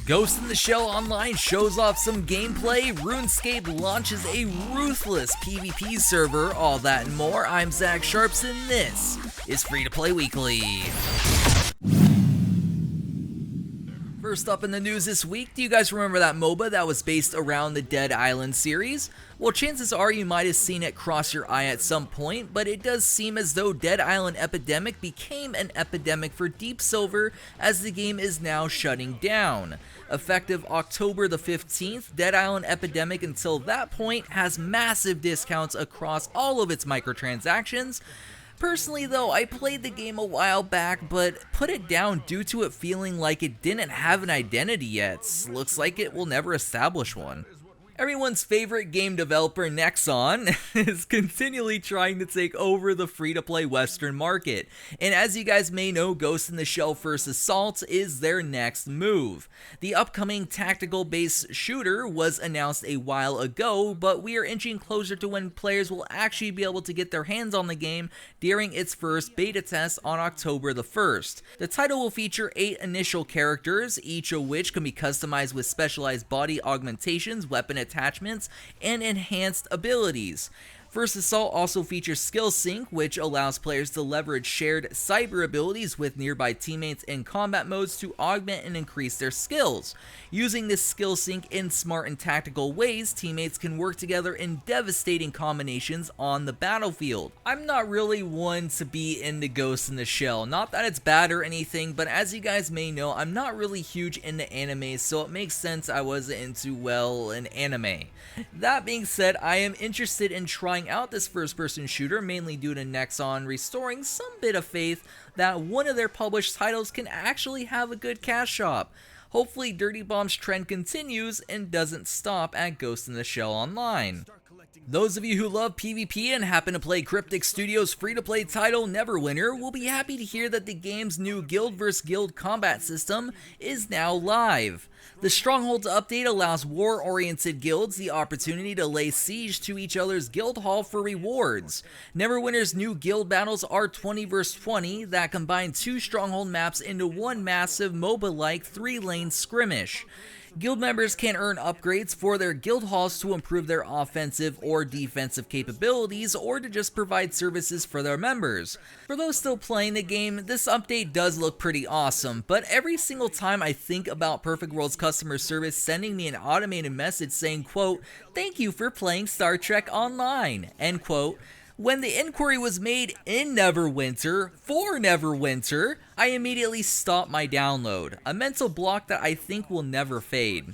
Ghost in the Shell Online shows off some gameplay, Runescape launches a ruthless PvP server, all that and more. I'm Zach Sharps and this is Free to Play Weekly. First up in the news this week, do you guys remember that MOBA that was based around the Dead Island series? Well, chances are you might have seen it cross your eye at some point, but it does seem as though Dead Island Epidemic became an epidemic for Deep Silver as the game is now shutting down. Effective October the 15th, Dead Island Epidemic until that point has massive discounts across all of its microtransactions. Personally though, I played the game a while back, but put it down due to it feeling like it didn't have an identity yet. Looks like it will never establish one. Everyone's favorite game developer, Nexon, is continually trying to take over the free-to-play Western market, and as you guys may know, Ghost in the Shell First Assault is their next move. The upcoming tactical-based shooter was announced a while ago, but we are inching closer to when players will actually be able to get their hands on the game during its first beta test on October the 1st. The title will feature 8 initial characters, each of which can be customized with specialized body augmentations, weapon attachments, and enhanced abilities. First Assault also features Skill Sync, which allows players to leverage shared cyber abilities with nearby teammates in combat modes to augment and increase their skills. Using this skill sync in smart and tactical ways, teammates can work together in devastating combinations on the battlefield. I'm not really one to be into Ghost in the Shell, not that it's bad or anything, but as you guys may know, I'm not really huge into anime, so it makes sense I wasn't into, well, an anime. That being said, I am interested in trying out this first-person shooter, mainly due to Nexon restoring some bit of faith that one of their published titles can actually have a good cash shop. Hopefully Dirty Bomb's trend continues and doesn't stop at Ghost in the Shell Online. Those of you who love PvP and happen to play Cryptic Studios' free-to-play title Neverwinter will be happy to hear that the game's new Guild vs. Guild combat system is now live. The Strongholds update allows war-oriented guilds the opportunity to lay siege to each other's guild hall for rewards. Neverwinter's new guild battles are 20 vs 20 that combine 2 Stronghold maps into one massive MOBA-like 3-lane skirmish. Guild members can earn upgrades for their guild halls to improve their offensive or defensive capabilities, or to just provide services for their members. For those still playing the game, this update does look pretty awesome, but every single time I think about Perfect World's customer service sending me an automated message saying, quote, "Thank you for playing Star Trek Online," end quote, when the inquiry was made in Neverwinter, for Neverwinter, I immediately stopped my download, a mental block that I think will never fade.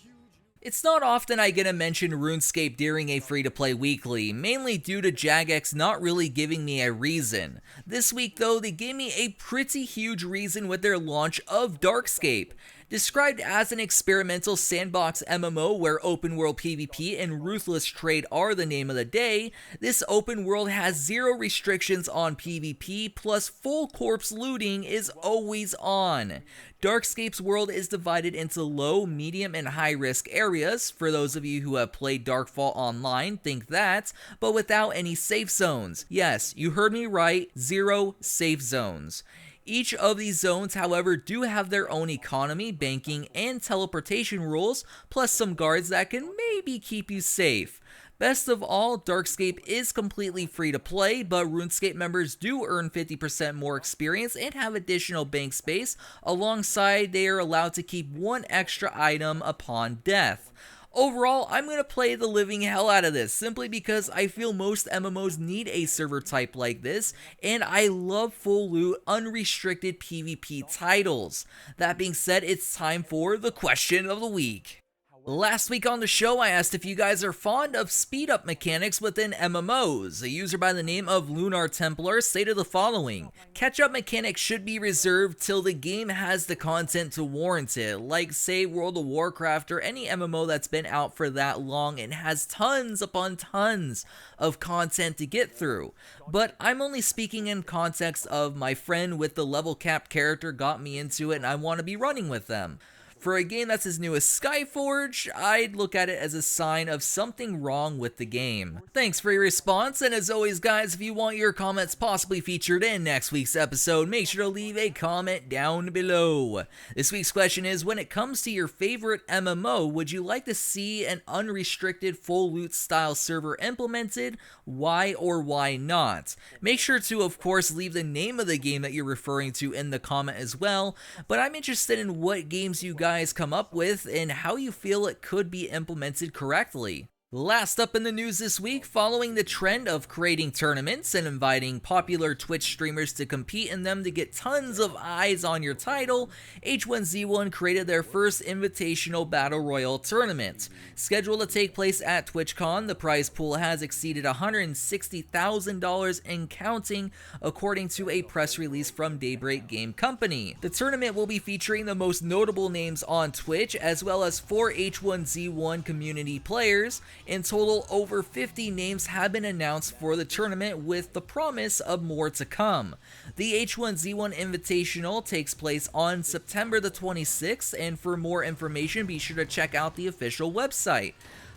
It's not often I get to mention Runescape during a free-to-play weekly, mainly due to Jagex not really giving me a reason. This week though, they gave me a pretty huge reason with their launch of Darkscape. Described as an experimental sandbox MMO where open world PvP and ruthless trade are the name of the day, this open world has 0 restrictions on PvP, plus full corpse looting is always on. Darkscape's world is divided into low, medium, and high risk areas. For those of you who have played Darkfall Online, think that, but without any safe zones. Yes, you heard me right, 0 safe zones. Each of these zones, however, do have their own economy, banking, and teleportation rules, plus some guards that can maybe keep you safe. Best of all, Darkscape is completely free to play, but Runescape members do earn 50% more experience and have additional bank space. Alongside, they are allowed to keep 1 extra item upon death. Overall, I'm going to play the living hell out of this, simply because I feel most MMOs need a server type like this, and I love full loot, unrestricted PvP titles. That being said, it's time for the question of the week. Last week on the show, I asked if you guys are fond of speed-up mechanics within MMOs. A user by the name of Lunar Templar stated the following: catch-up mechanics should be reserved till the game has the content to warrant it, like say World of Warcraft or any MMO that's been out for that long and has tons upon tons of content to get through. But I'm only speaking in context of my friend with the level capped character got me into it and I want to be running with them. For a game that's as new as Skyforge, I'd look at it as a sign of something wrong with the game. Thanks for your response, and as always guys, if you want your comments possibly featured in next week's episode, make sure to leave a comment down below. This week's question is, when it comes to your favorite MMO, would you like to see an unrestricted full loot style server implemented? Why or why not? Make sure to of course leave the name of the game that you're referring to in the comment as well, but I'm interested in what games you guys come up with and how you feel it could be implemented correctly. Last up in the news this week, following the trend of creating tournaments and inviting popular Twitch streamers to compete in them to get tons of eyes on your title, H1Z1 created their first invitational battle royale tournament. Scheduled to take place at TwitchCon, the prize pool has exceeded $160,000 and counting, according to a press release from Daybreak Game Company. The tournament will be featuring the most notable names on Twitch, as well as 4 H1Z1 community players. In total, over 50 names have been announced for the tournament, with the promise of more to come. The H1Z1 Invitational takes place on September the 26th, and for more information, be sure to check out the official website.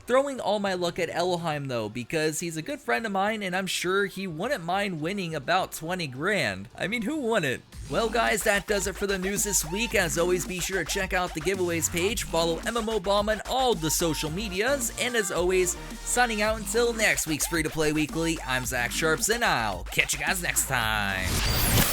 Throwing all my luck at Elohim though, because he's a good friend of mine and I'm sure he wouldn't mind winning about 20 grand. I mean, who wouldn't? Well guys, that does it for the news this week. As always, be sure to check out the giveaways page, follow MMO Bomb on all the social medias, and as always, signing out until next week's Free to Play Weekly, I'm Zach Sharps and I'll catch you guys next time.